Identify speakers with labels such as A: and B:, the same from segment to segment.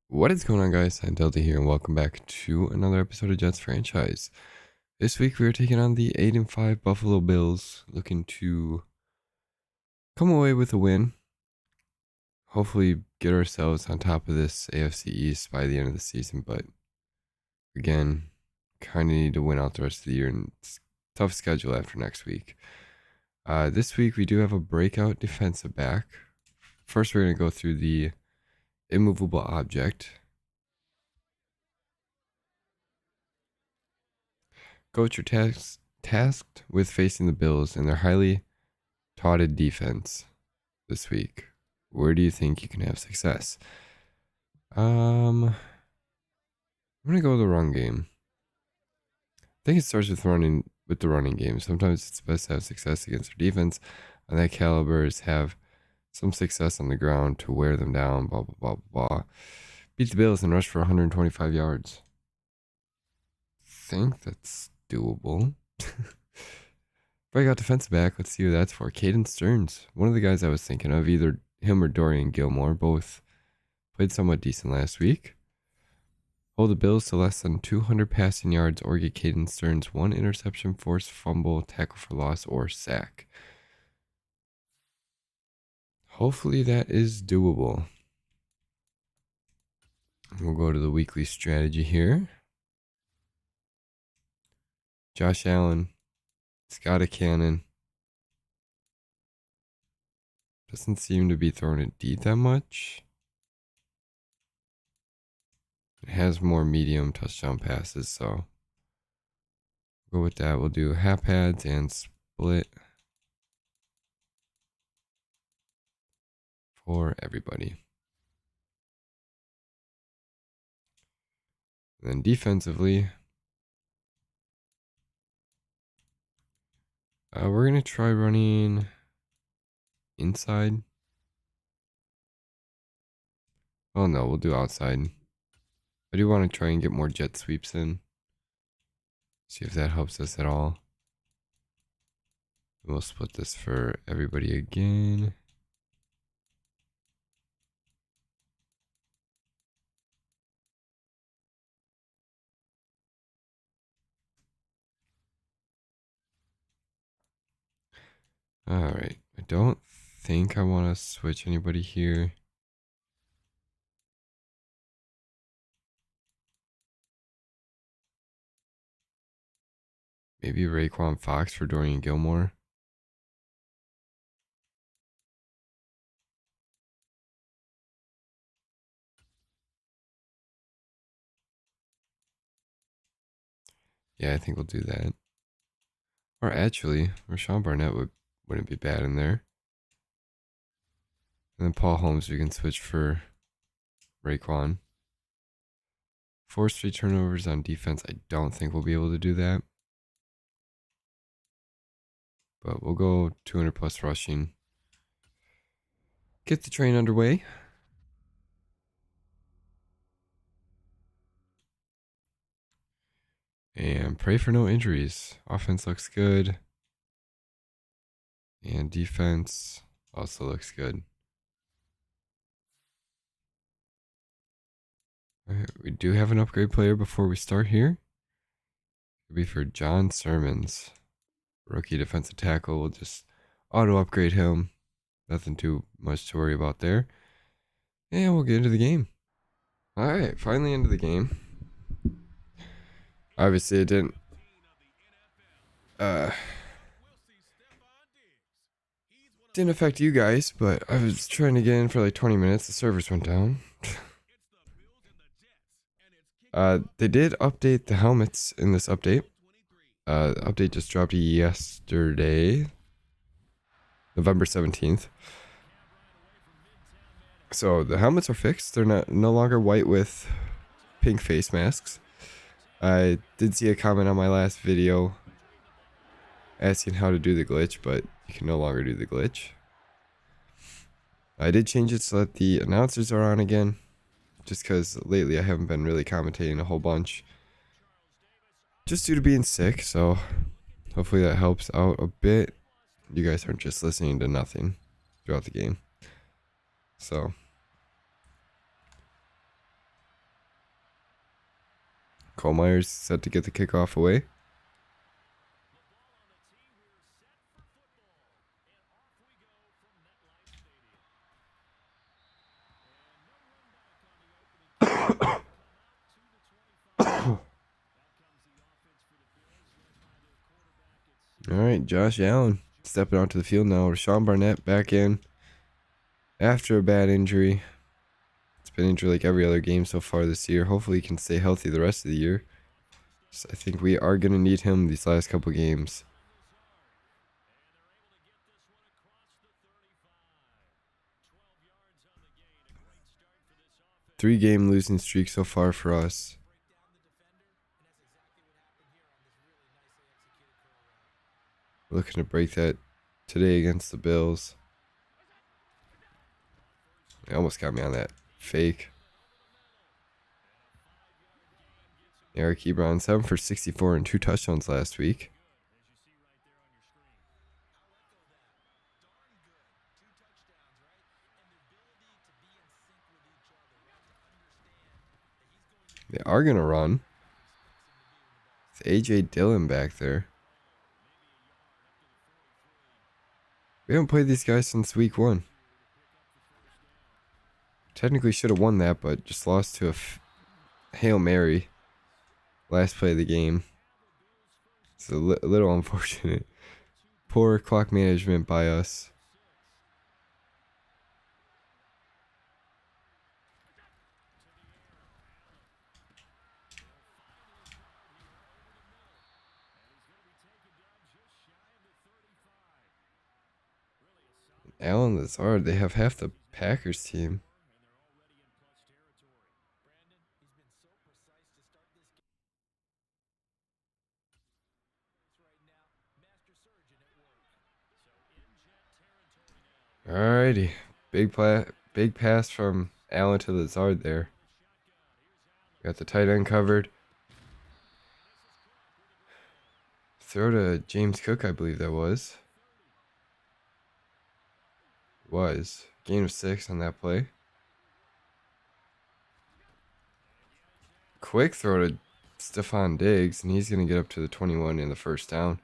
A: What is going on, guys? I'm Delta here, and welcome back to another episode of Jets Franchise. This week we are taking on the 8-5 Buffalo Bills, looking to come away with a win. Hopefully get ourselves on top of this AFC East by the end of the season, but again, kind of need to win out the rest of the year, and it's a tough schedule after next week. This week we do have a breakout defensive back. First, we're going to go through the immovable object. Coach, you're tasked with facing the Bills and their highly touted defense this week. Where do you think you can have success? I'm gonna go with the run game. I think it starts with the running game. Sometimes it's best to have success against their defense, and that caliber is have some success on the ground to wear them down. Blah blah blah blah. Beat the Bills and rush for 125 yards. Think that's doable. Breakout defensive back. Let's see who that's for. Caden Stearns, one of the guys I was thinking of, either him or Dorian Gilmore. Both played somewhat decent last week. Hold the Bills to less than 200 passing yards or get Caden Stearns one interception, forced fumble, tackle for loss, or sack. Hopefully that is doable. We'll go to the weekly strategy here. Josh Allen. He's got a cannon. Doesn't seem to be throwing it deep that much. It has more medium touchdown passes, so we'll go with that. We'll do half pads and split for everybody. And then defensively, we're going to try running inside. Oh no, we'll do outside. I do want to try and get more jet sweeps in. See if that helps us at all. We'll split this for everybody again. Alright, I don't think I want to switch anybody here. Maybe Raekwon Fox for Dorian Gilmore. Yeah, I think we'll do that. Or actually, Rashawn Barnett wouldn't be bad in there. And then Paul Holmes, we can switch for Raekwon. Force 3 turnovers on defense. I don't think we'll be able to do that. But we'll go 200 plus rushing. Get the train underway. And pray for no injuries. Offense looks good. And defense also looks good. All right, we do have an upgrade player before we start here. It'll be for John Sermons. Rookie defensive tackle. We'll just auto upgrade him. Nothing too much to worry about there. And we'll get into the game. All right, finally into the game. Obviously, it didn't affect you guys, but I was trying to get in for like 20 minutes. The servers went down. They did update the helmets in this update. The update just dropped yesterday, November 17th. So the helmets are fixed. They're no longer white with pink face masks. I did see a comment on my last video asking how to do the glitch, but you can no longer do the glitch. I did change it so that the announcers are on again, just because lately I haven't been really commentating a whole bunch, just due to being sick, so hopefully that helps out a bit. You guys aren't just listening to nothing throughout the game. So Colmeyer's set to get the kickoff away. All right, Josh Allen stepping onto the field now. Shawn Barnett back in after a bad injury. It's been injured like every other game so far this year. Hopefully he can stay healthy the rest of the year. So I think we are going to need him these last couple games. 3-game losing streak so far for us. Looking to break that today against the Bills. They almost got me on that fake. Eric Ebron, 7 for 64 and 2 touchdowns last week. They are going to run. It's A.J. Dillon back there. We haven't played these guys since week 1. Technically should have won that, but just lost to a Hail Mary. Last play of the game. It's a little unfortunate. Poor clock management by us. Allen Lazard, they have half the Packers team. Alrighty. Big pass from Allen to Lazard there. Got the tight end covered. Throw to James Cook, I believe that was. Gain of 6 on that play. Quick throw to Stephon Diggs, and he's going to get up to the 21 in the first down.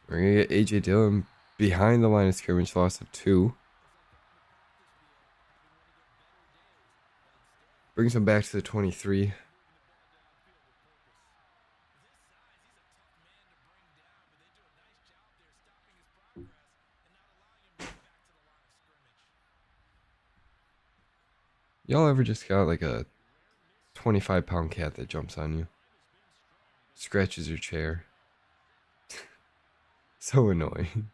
A: We're going to get A.J. Dillon behind the line of scrimmage, loss of 2. Brings him back to the 23. Y'all ever just got like a 25-pound cat that jumps on you? Scratches your chair. So annoying.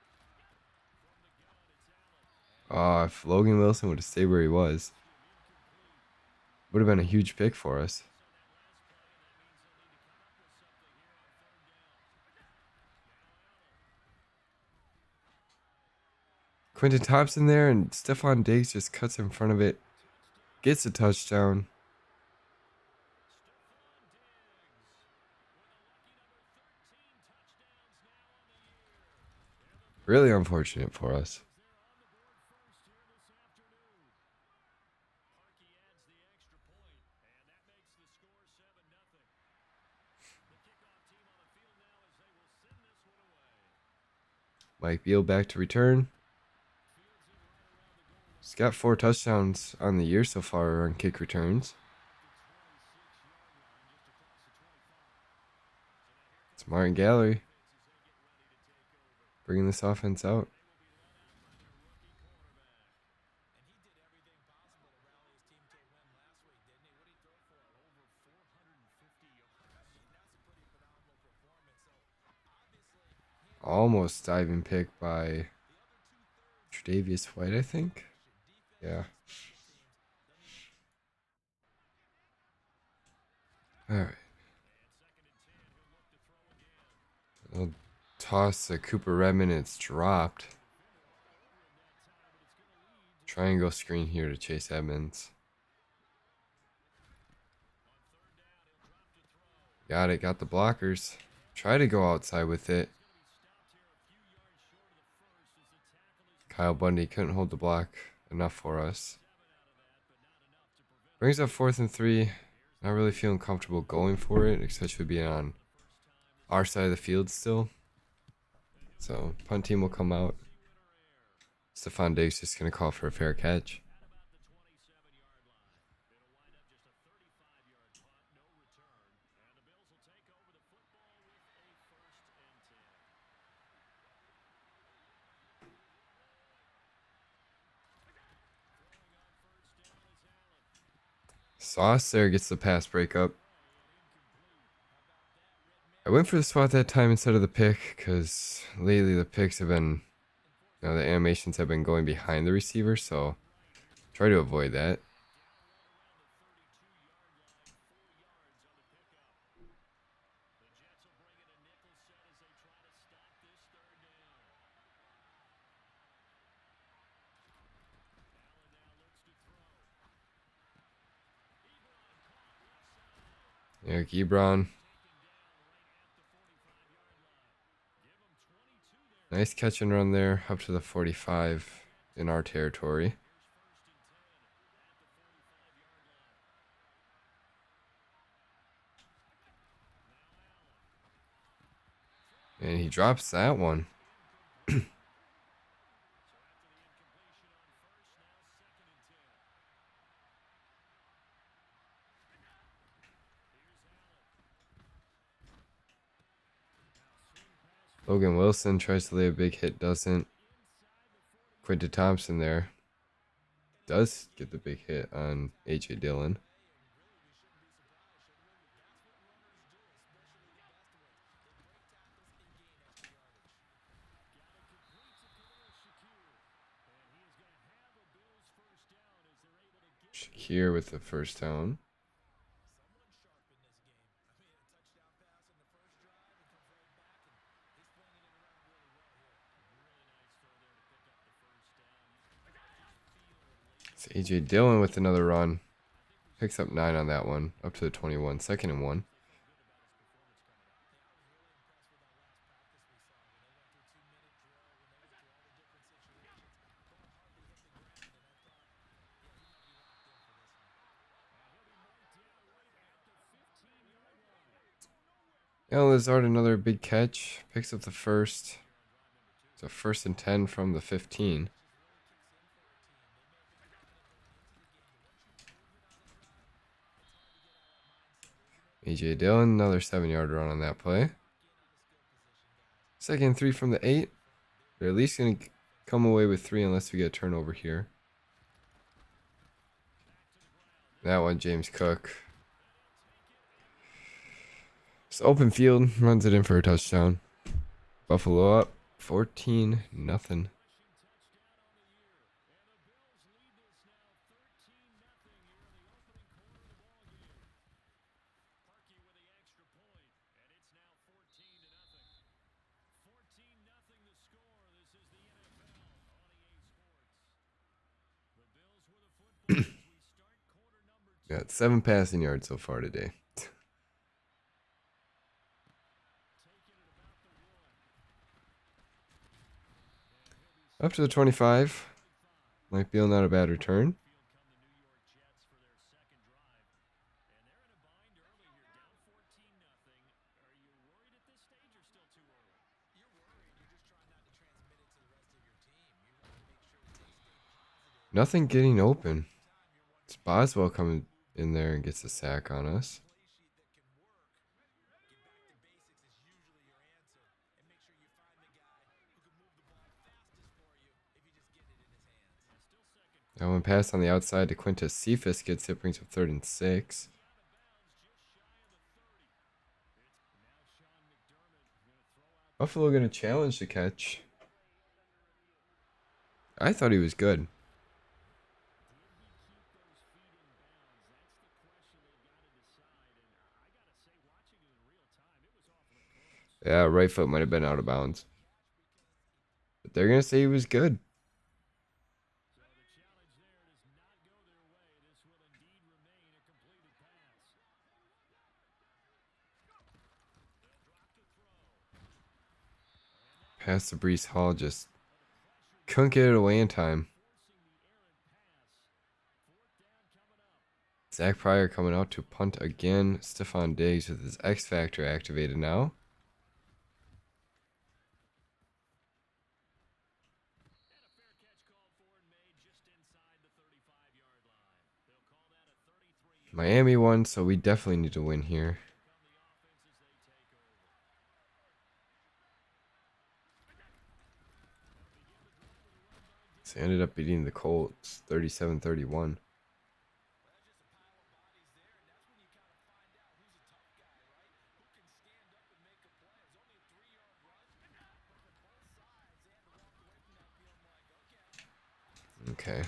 A: If Logan Wilson would have stayed where he was, would have been a huge pick for us. Quentin Thompson there, and Stephon Diggs just cuts in front of it. Gets a touchdown. Really unfortunate for us. Mike Beal back to return. He's got 4 touchdowns on the year so far on kick returns. It's Martin Gallery bringing this offense out. Almost diving pick by Tre'Davious White, I think. Yeah. All right. I'll toss to Cooper Redmond. It's dropped. Triangle screen here to Chase Edmonds. Got it. Got the blockers. Try to go outside with it. Kyle Bundy couldn't hold the block enough for us. Brings up 4th and 3. Not really feeling comfortable going for it, especially being on our side of the field still. So punt team will come out. Stephon Diggs just going to call for a fair catch. Sauce there gets the pass breakup. I went for the spot that time instead of the pick because lately the picks have been, the animations have been going behind the receiver, so try to avoid that. Eric Ebron. Nice catch and run there up to the 45 in our territory. And he drops that one. Logan Wilson tries to lay a big hit, doesn't. Quinton Thompson there does get the big hit on A.J. Dillon. Shakir with the first down. It's A.J. Dillon with another run. Picks up 9 on that one. Up to the 21. 2nd and 1. El Lazard, another big catch. Picks up the first. It's a 1st and 10 from the 15. A.J. Dillon, another 7-yard run on that play. 2nd and 3 from the 8. They're at least going to come away with 3 unless we get a turnover here. That one, James Cook. It's open field, runs it in for a touchdown. Buffalo up 14-0. Got 7 passing yards so far today. Up to the 25. Mike Beal, not a bad return. Nothing getting open. It's Boswell coming in there and gets a sack on us. That one passed on the outside to Quintus Cephas, gets it, brings up 3rd and 6. Buffalo going to challenge the catch. I thought he was good. Yeah, right foot might have been out of bounds. But they're going to say he was good. Pass to Breece Hall, just Couldn't get it away in time. Zach Pryor coming out to punt again. Stephon Diggs with his X Factor activated now. Miami won, so we definitely need to win here. So they ended up beating the Colts 37-31. Okay.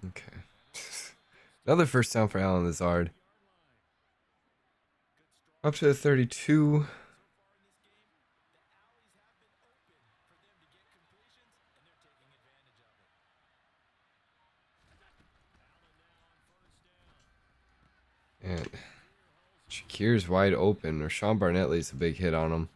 A: Okay. Another first down for Allen Lazard. Up to the 32. And Shakir's wide open, or Sean Barnett lays a big hit on him.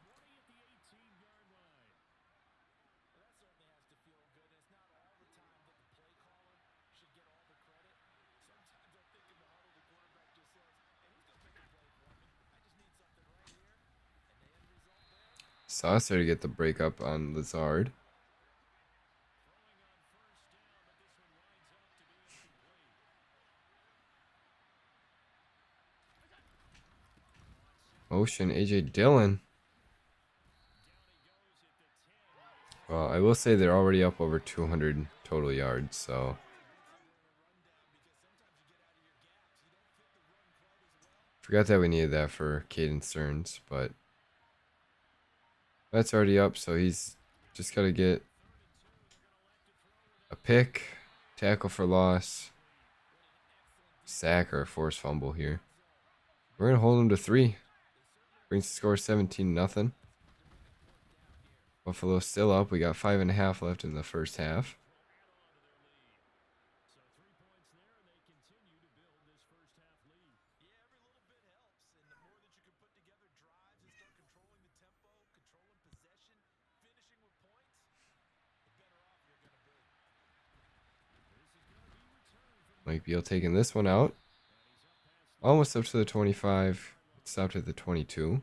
A: Saucer to get the break up on Lazard. Motion, A.J. Dillon. Well, I will say they're already up over 200 total yards, so forgot that we needed that for Caden Stearns, but that's already up, so he's just got to get a pick, tackle for loss, sack, or a forced fumble here. We're going to hold him to 3. Brings the score 17-0. Buffalo still up. We got 5.5 left in the first half. Mike Beal taking this one out. Almost up to the 25. Stopped at the 22.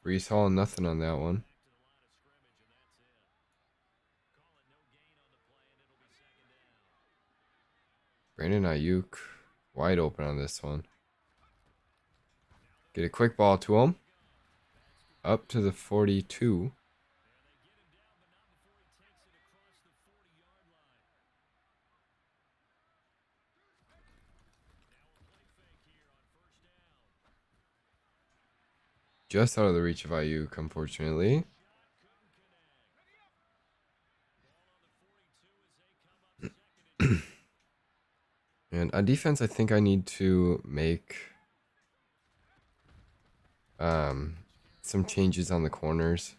A: Brees Hall, nothing on that one. Brandon Ayuk, wide open on this one. Get a quick ball to him. Up to the 42. Just out of the reach of Ayuk, unfortunately. And on defense, I think I need to make some changes on the corners.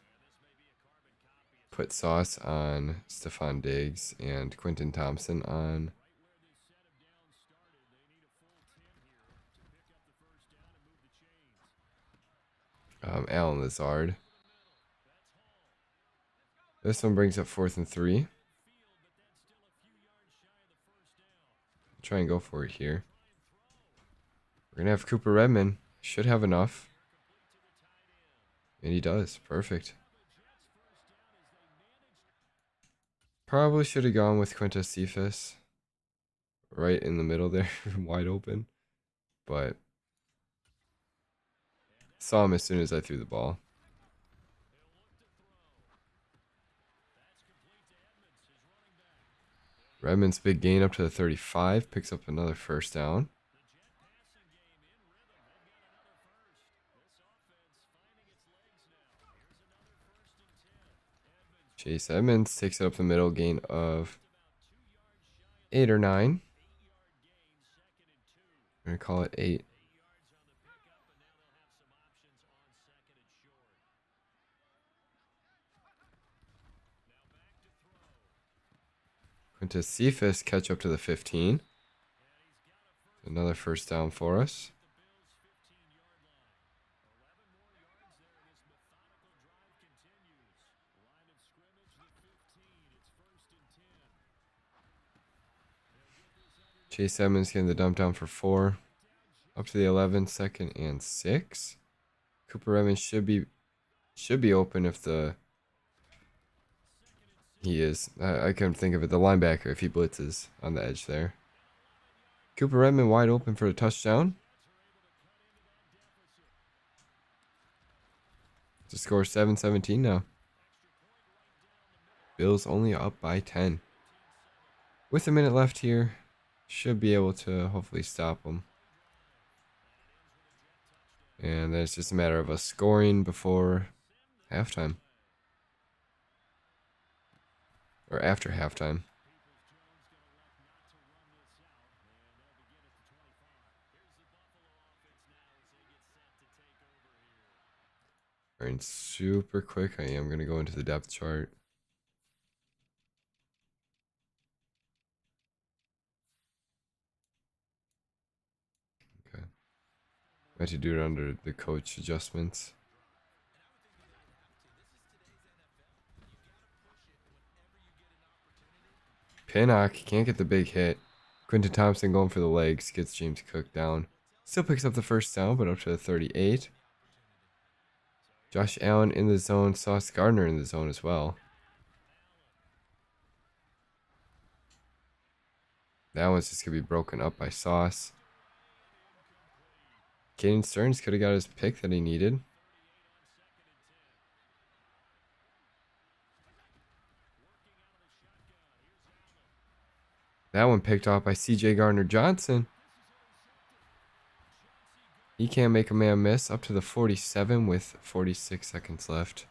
A: Put Sauce on Stephon Diggs and Quentin Thompson on Allen Lazard. This one brings up 4th and 3. Try and go for it here. We're going to have Cooper Redman. Should have enough. And he does. Perfect. Probably should have gone with Quintus Cephas. Right in the middle there. Wide open. But saw him as soon as I threw the ball. Redmond's big gain up to the 35. Picks up another first down. Chase Edmonds takes it up the middle, gain of 8 or 9. I'm going to call it 8. Quintus Cephas catch up to the 15. Another first down for us. Chase Edmonds getting the dump down for 4. Up to the 11, 2nd and 6. Cooper Edmonds should be open if he is. I couldn't think of it. The linebacker if he blitzes on the edge there. Cooper Edmonds wide open for a touchdown. To score 7-17 now. Bills only up by 10. With a minute left here, should be able to hopefully stop them. And then it's just a matter of us scoring before halftime. Or after halftime. Alright, super quick. I am going to go into the depth chart. Okay. I had to do it under the coach adjustments. Pinnock can't get the big hit. Quentin Thompson going for the legs. Gets James Cook down. Still picks up the first down, but up to the 38. Josh Allen in the zone. Sauce Gardner in the zone as well. That one's just going to be broken up by Sauce. Caden Stearns could have got his pick that he needed. That one picked off by CJ Gardner-Johnson. He can't make a man miss. Up to the 47 with 46 seconds left.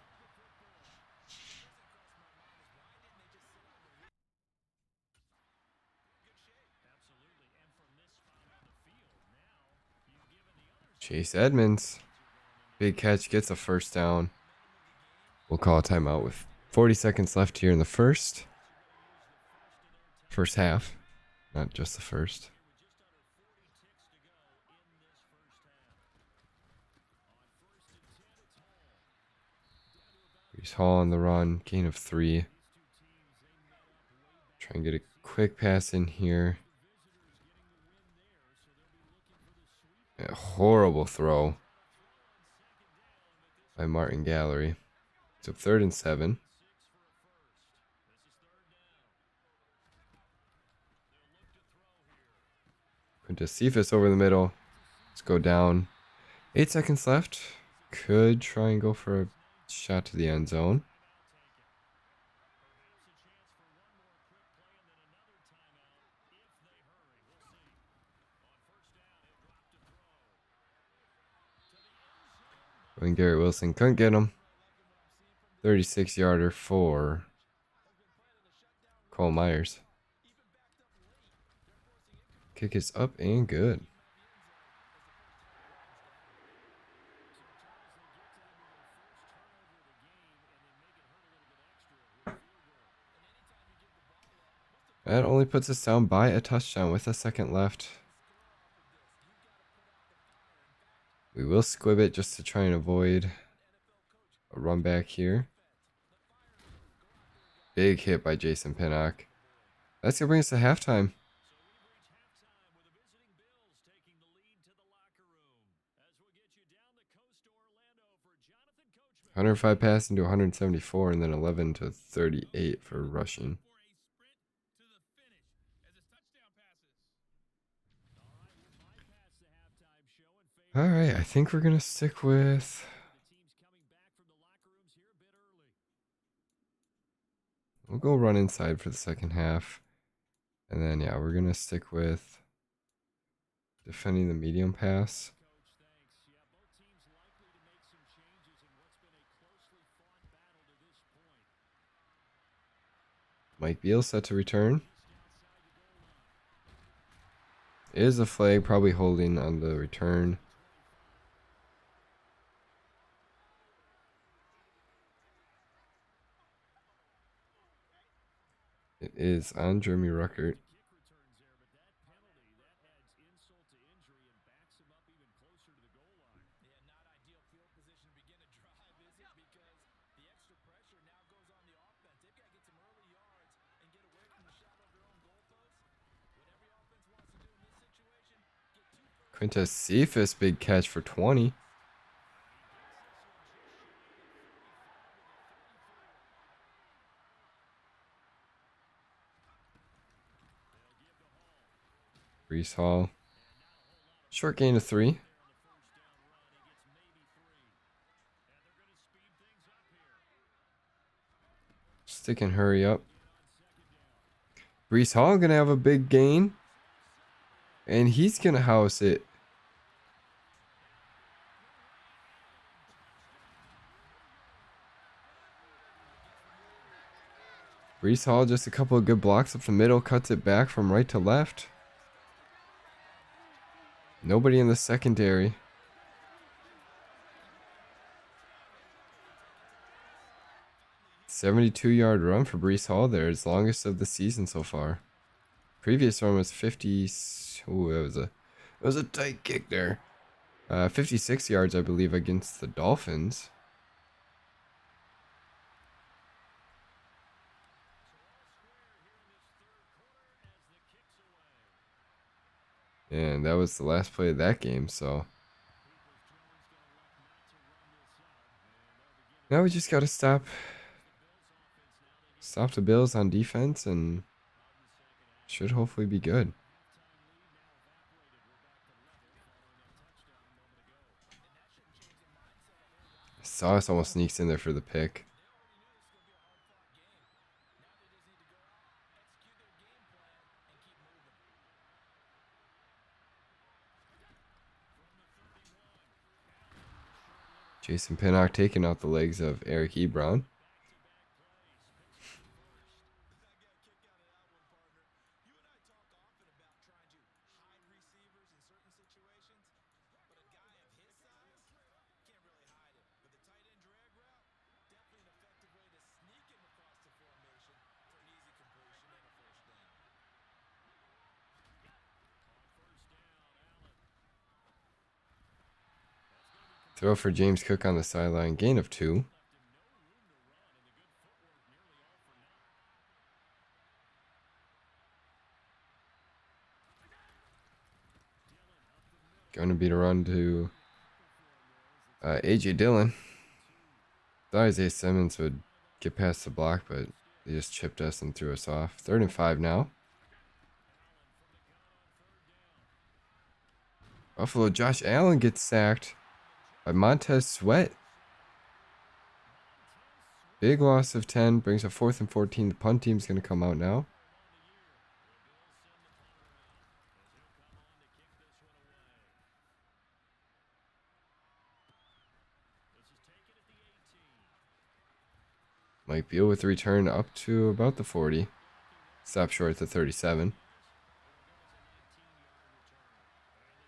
A: Chase Edmonds. Big catch, gets a first down. We'll call a timeout with 40 seconds left here in the first half. Not just the first. Brees Hall on the run. Gain of 3. Try and get a quick pass in here. A horrible throw by Martin Gallery. It's up 3rd and 7. Quintus Cephas over the middle. Let's go down. 8 seconds left. Could try and go for a shot to the end zone. And Garrett Wilson couldn't get him. 36-yarder for Cole Myers. Kick is up and good. That only puts us down by a touchdown with a second left. We will squib it just to try and avoid a run back here. Big hit by Jason Pinnock. That's going to bring us to halftime. 105 passing to 174, and then 11 to 38 for rushing. All right, I think we're going to stick with... We'll go run inside for the second half. And then, yeah, we're going to stick with defending the medium pass. Mike Beal set to return. Is a flag, probably holding on the return. It is on Jeremy Ruckert. Quintez Cephas, big catch for 20. Brees Hall. Short gain of 3. Stick and hurry up. Brees Hall gonna have a big gain. And he's gonna house it. Brees Hall, just a couple of good blocks up the middle, cuts it back from right to left. Nobody in the secondary. 72-yard run for Brees Hall there. His longest of the season so far. Previous run was 50. Ooh, it was a tight kick there. 56 yards, I believe, against the Dolphins. And that was the last play of that game, so. Now we just got to stop the Bills on defense and should hopefully be good. Sauce almost sneaks in there for the pick. Jason Pinnock taking out the legs of Eric Ebron. Throw for James Cook on the sideline. Gain of 2. Going to be the run to A.J. Dillon. Thought Isaiah Simmons would get past the block, but they just chipped us and threw us off. 3rd and 5 now. Buffalo Josh Allen gets sacked by Montez Sweat. Big loss of 10. Brings a 4th and 14. The punt team's going to come out now. Mike Beal with the return up to about the 40. Stop short at the 37.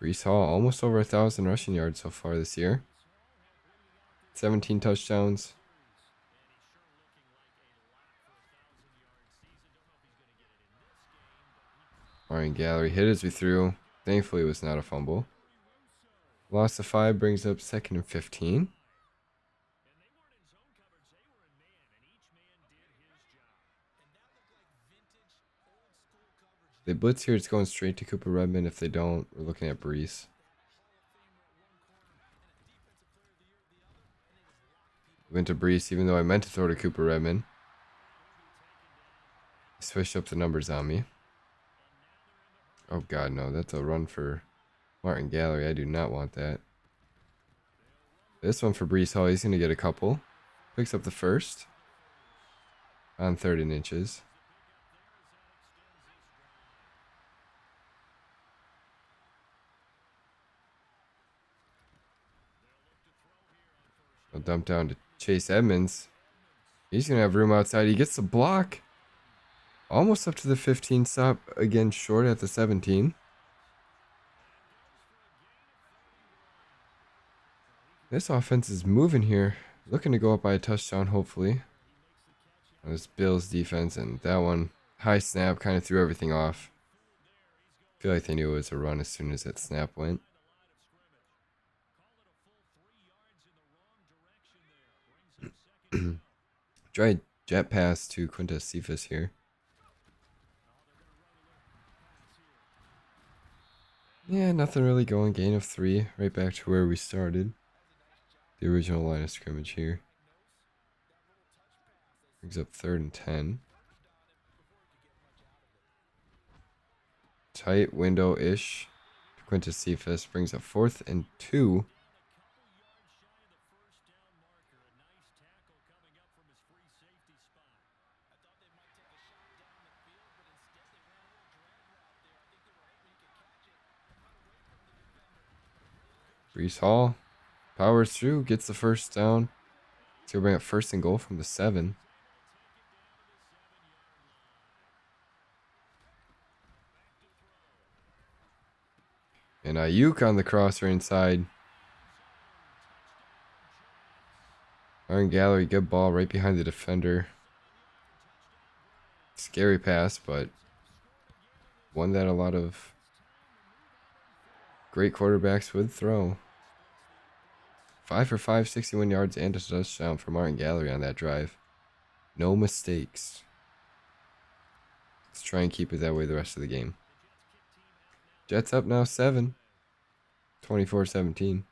A: Brees Hall almost over 1,000 rushing yards so far this year. 17 touchdowns. Ryan Gallery hit as we threw. Thankfully, it was not a fumble. Loss of 5 brings up 2nd and 15. They blitz here, it's going straight to Cooper Redmond. If they don't, we're looking at Brees. Went to Brees, even though I meant to throw to Cooper Redmond. He switched up the numbers on me. Oh, God, no. That's a run for Martin Gallery. I do not want that. This one for Brees Hall. He's going to get a couple. Picks up the 1st. On 3rd and inches. dump down to Chase Edmonds. He's going to have room outside. He gets the block. Almost up to the 15 stop. Again, short at the 17. This offense is moving here. Looking to go up by a touchdown, hopefully. This Bills defense, and that one, high snap, kind of threw everything off. I feel like they knew it was a run as soon as that snap went. Try jet pass to Quintus Cephas here. Yeah, nothing really going. Gain of 3. Right back to where we started. The original line of scrimmage here. Brings up 3rd and 10. Tight window-ish. Quintus Cephas brings up 4th and 2. Brees Hall powers through, gets the first down. It's going to bring up 1st and goal from the 7. And Ayuk on the crosser inside. Iron Gallery, good ball right behind the defender. Scary pass, but one that a lot of great quarterbacks would throw. 5 for 5, 61 yards and a touchdown for Martin Gallery on that drive. No mistakes. Let's try and keep it that way the rest of the game. Jets up now 7. 24-17.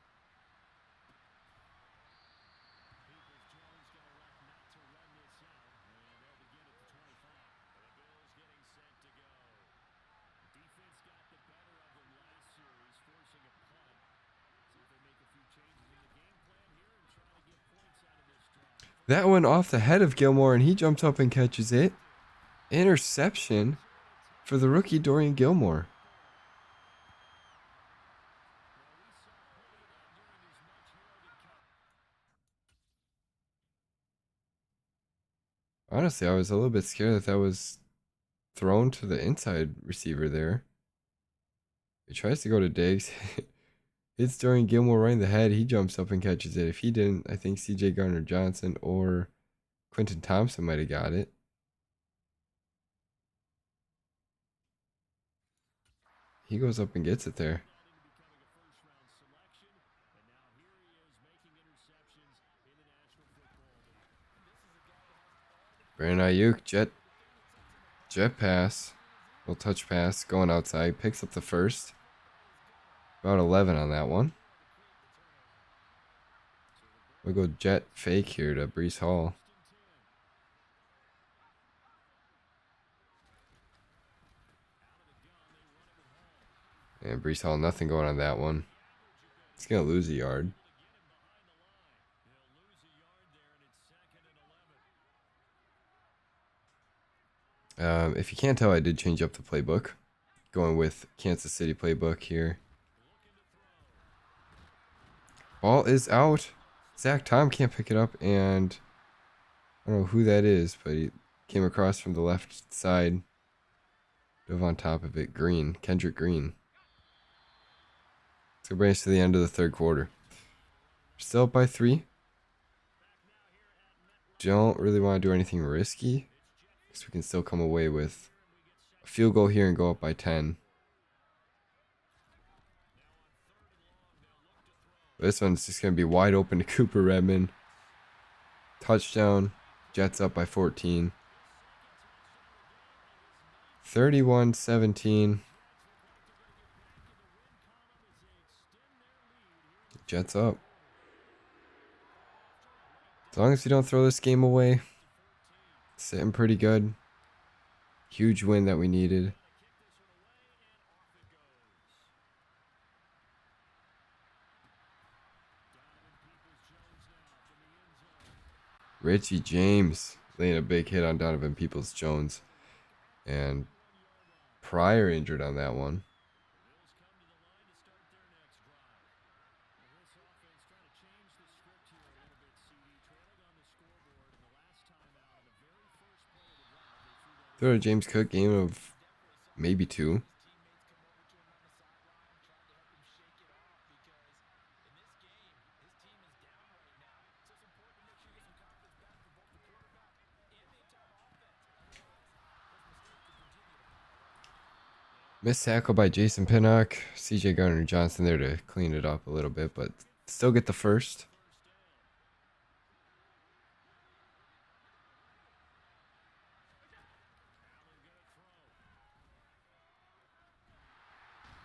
A: That went off the head of Gilmore, and he jumps up and catches it. Interception for the rookie Dorian Gilmore. Honestly, I was a little bit scared that was thrown to the inside receiver there. He tries to go to Diggs. It's Dorian Gilmore right in the head. He jumps up and catches it. If he didn't, I think C.J. Gardner-Johnson or Quentin Thompson might have got it. He goes up and gets it there. Brandon Ayuk, jet pass. Little touch pass going outside. Picks up the first. About 11 on that one. We'll go jet fake here to Brees Hall. And Brees Hall, nothing going on that one. He's going to lose a yard. If you can't tell, I did change up the playbook. Going with Kansas City playbook here. Ball is out. Zach Tom can't pick it up, and I don't know who that is, but he came across from the left side. Dove on top of it. Kendrick Green. So bring us to the end of the third quarter. Still up by 3. Don't really want to do anything risky, because we can still come away with a field goal here and go up by 10. This one's just going to be wide open to Cooper Redmond. Touchdown. Jets up by 14. 31-17. Jets up. As long as you don't throw this game away, sitting pretty good. Huge win that we needed. Richie James laying a big hit on Donovan Peoples-Jones. And Pryor injured on that one. Throw a James Cook game of maybe 2. Missed tackle by Jason Pinnock. CJ Gardner-Johnson there to clean it up a little bit, but still get the first.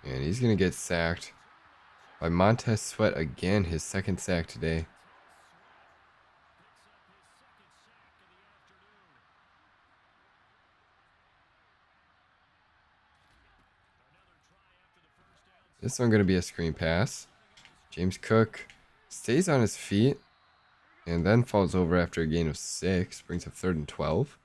A: And he's going to get sacked by Montez Sweat again, his second sack today. This one going to be a screen pass. James Cook stays on his feet and then falls over after a gain of 6. Brings up 3rd and 12.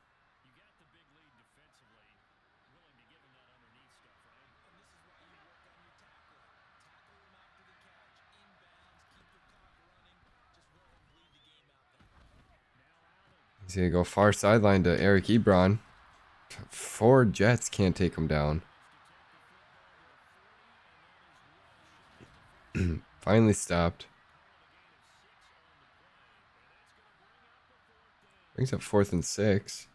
A: He's going to go far sideline to Eric Ebron. 4 Jets can't take him down. Finally stopped. Brings up 4th and 6.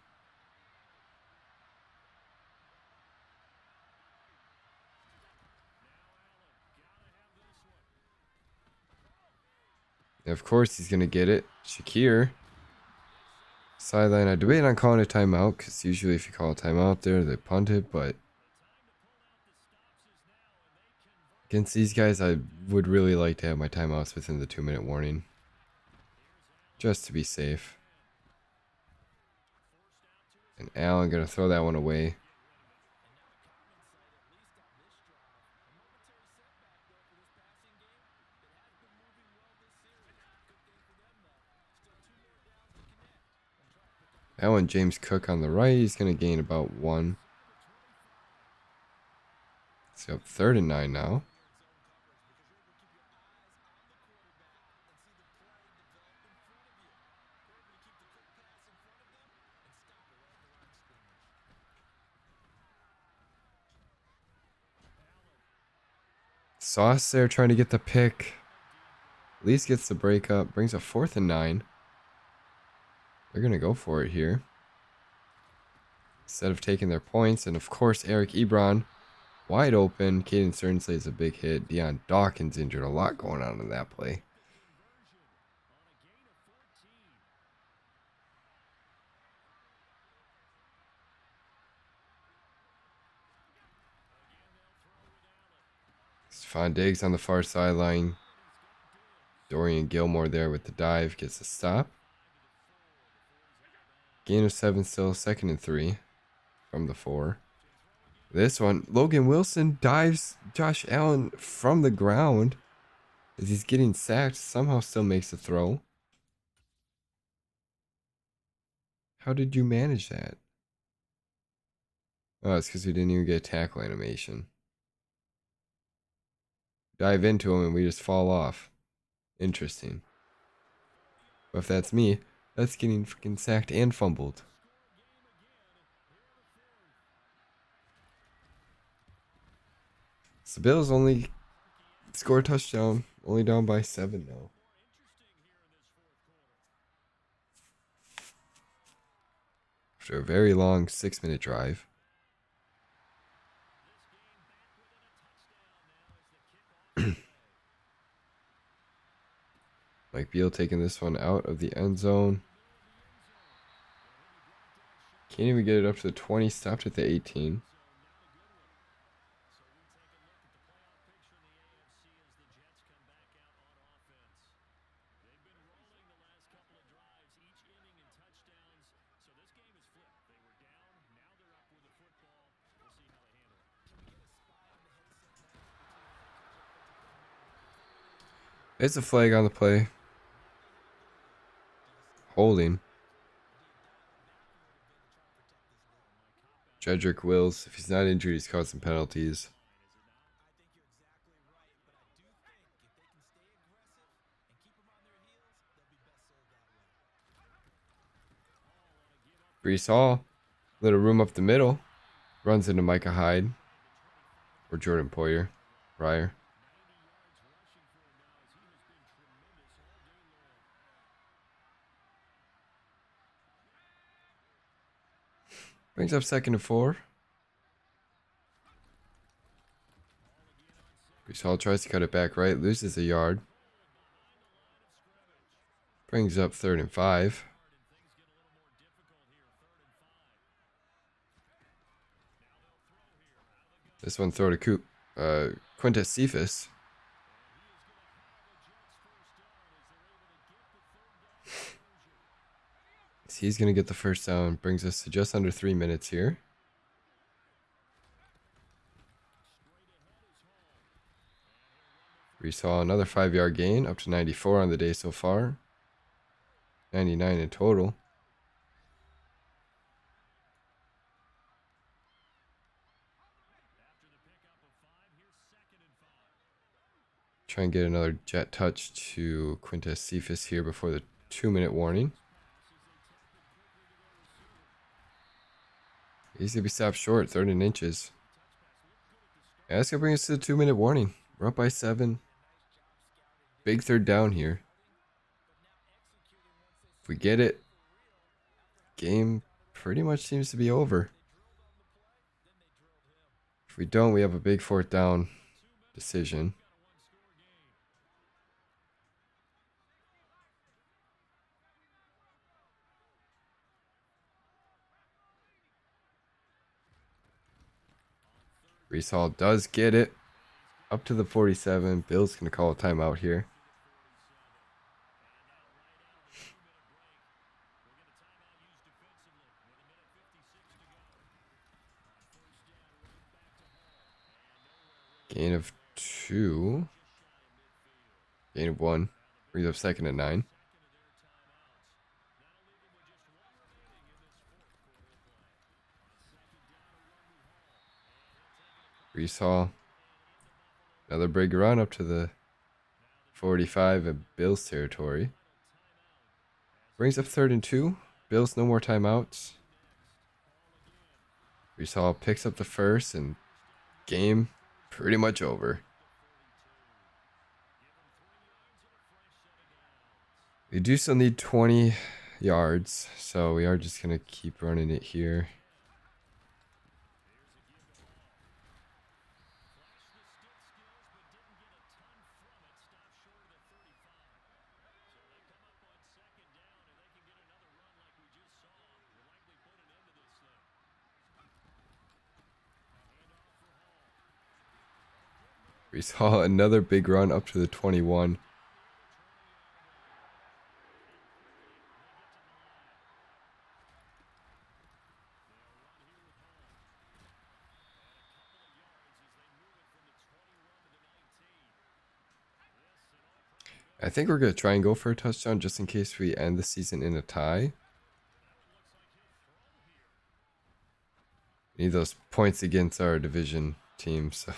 A: And of course he's going to get it. Shakir. Sideline. I debate on calling a timeout because usually if you call a timeout there, they punt it. But against these guys, I would really like to have my timeouts within the 2-minute warning. Just to be safe. And Allen going to throw that one away. That one, James Cook on the right. He's going to gain about 1. It's up 3rd and 9 now. Sauce there trying to get the pick. At least gets the break up. Brings a 4th and 9. They're going to go for it here. Instead of taking their points. And of course, Eric Ebron wide open. Caden Sternsley is a big hit. Deion Dawkins injured. A lot going on in that play. Stephon Diggs on the far sideline. Dorian Gilmore there with the dive. Gets a stop. Gain of 7 still. 2nd and 3 from the 4. This one, Logan Wilson dives Josh Allen from the ground as he's getting sacked. Somehow still makes a throw. How did you manage that? Oh, it's because we didn't even get a tackle animation. Dive into him and we just fall off. Interesting. But if that's me, that's getting freaking sacked and fumbled. So Bills only score a touchdown. Only down by 7 now. After a very long 6-minute drive. Mike Beal taking this one out of the end zone. Can't even get it up to the 20. Stopped at the 18. It's a flag on the play. Holding. Jedrick Wills, if he's not injured, he's caused some penalties. Brees Hall Little room up the middle. Runs into Micah Hyde. Or Jordan Pryor. Brings up 2nd and 4. Brees Hall tries to cut it back right. Loses a yard. Brings up 3rd and 5. This one throw to Quintez Cephas. He's going to get the first down. Brings us to just under 3 minutes here. We saw another 5-yard gain, up to 94 on the day so far. 99 in total. Try and get another jet touch to Quintez Cephas here before the 2-minute warning. He's going to be stopped short, 3rd and inches. Yeah, that's going to bring us to the 2-minute warning. We're up by 7. Big 3rd down here. If we get it, game pretty much seems to be over. If we don't, we have a big 4th down decision. Brees Hall does get it. Up to the 47. Bill's going to call a timeout here. Gain of 2. Gain of 1. Brings up 2nd and 9. Brees Hall. Another big run up to the 45 of Bills territory. Brings up 3rd and 2. Bills no more timeouts. Brees Hall picks up the first and game pretty much over. We do still need 20 yards, so we are just going to keep running it here. We saw another big run up to the 21. I think we're going to try and go for a touchdown just in case we end the season in a tie. Need those points against our division team, so...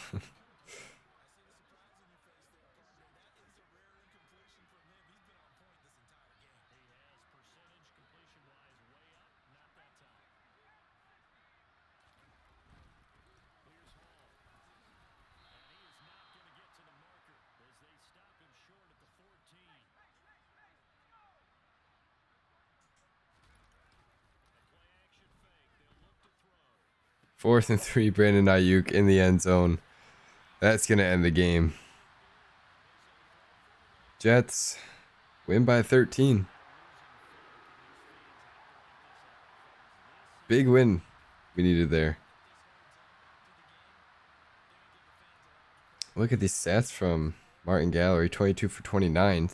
A: Fourth and 3, Brandon Ayuk in the end zone. That's going to end the game. Jets win by 13. Big win we needed there. Look at these stats from Martin Gallery. 22 for 29.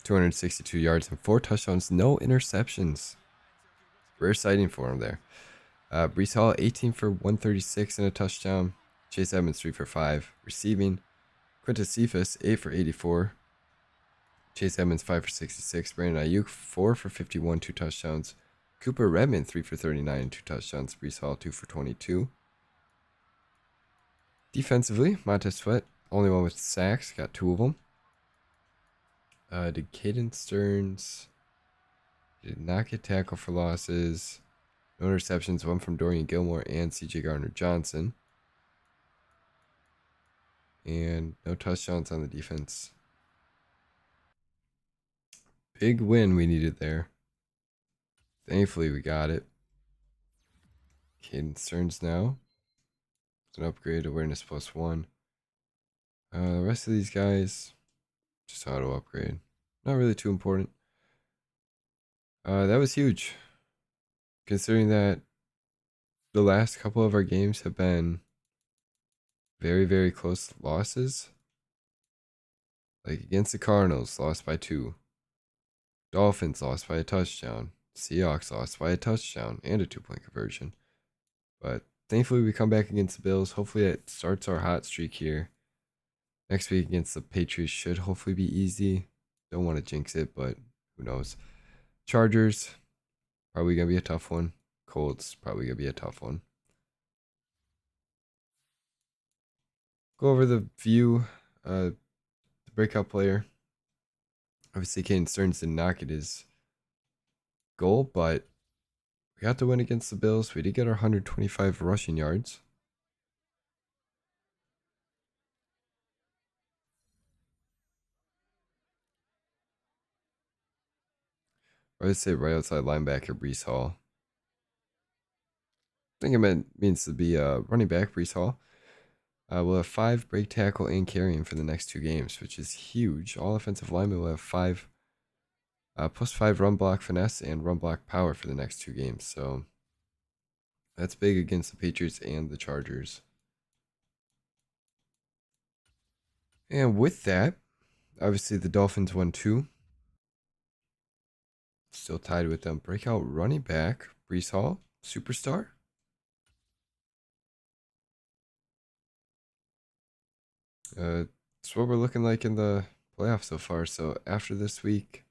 A: 262 yards and 4 touchdowns. No interceptions. Rare sighting for him there. Brees Hall, 18 for 136 and a touchdown. Chase Edmonds, 3 for 5. Receiving. Quintez Cephas, 8 for 84. Chase Edmonds, 5 for 66. Brandon Ayuk, 4 for 51, 2 touchdowns. Cooper Redmond, 3 for 39, 2 touchdowns. Brees Hall, 2 for 22. Defensively, Montez Sweat, only one with sacks. Got 2 of them. Did Caden Stearns... Did not get tackle for losses. No interceptions, one from Dorian Gilmore and CJ Gardner-Johnson. And no touchdowns on the defense. Big win we needed there. Thankfully, we got it. Caden Stearns now. It's an upgrade, awareness +1. The rest of these guys, just auto upgrade. Not really too important. That was huge. Considering that the last couple of our games have been very, very close losses. Like against the Cardinals, lost by 2. Dolphins lost by a touchdown. Seahawks lost by a touchdown and a 2-point conversion. But thankfully, we come back against the Bills. Hopefully, it starts our hot streak here. Next week against the Patriots should hopefully be easy. Don't want to jinx it, but who knows. Chargers, probably going to be a tough one. Colts, probably going to be a tough one. Go over the view. The breakout player. Obviously, Caden Stearns did not get his goal, but we got to win against the Bills. We did get our 125 rushing yards. I would say right outside linebacker, Brees Hall. I think it means to be running back, Brees Hall. We'll have 5 break tackle and carrying for the next 2 games, which is huge. All offensive linemen will have 5 +5 run block finesse and run block power for the next 2 games. So that's big against the Patriots and the Chargers. And with that, obviously the Dolphins won 2. Still tied with them. Breakout running back, Brees Hall, superstar. It's what we're looking like in the playoffs so far. So after this week,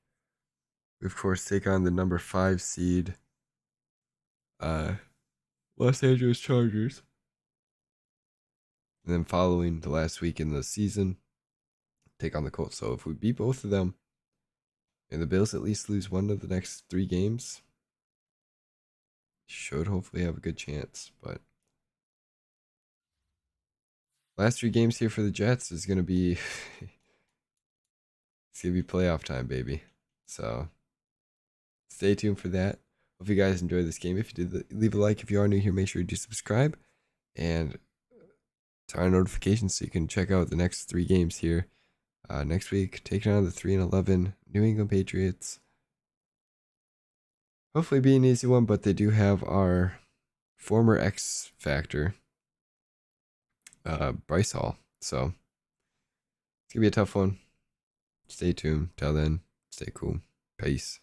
A: we of course take on the number 5 seed Los Angeles Chargers. And then following the last week in the season, take on the Colts. So if we beat both of them, and the Bills at least lose one of the next 3 games, should hopefully have a good chance. But last 3 games here for the Jets is gonna be it's gonna be playoff time, baby. So stay tuned for that. Hope you guys enjoyed this game. If you did, leave a like. If you are new here, make sure you do subscribe and turn on notifications so you can check out the next 3 games here. Next week, taking on the 3-11 New England Patriots. Hopefully be an easy one, but they do have our former X Factor, Bryce Hall. So it's gonna be a tough one. Stay tuned. Till then, stay cool. Peace.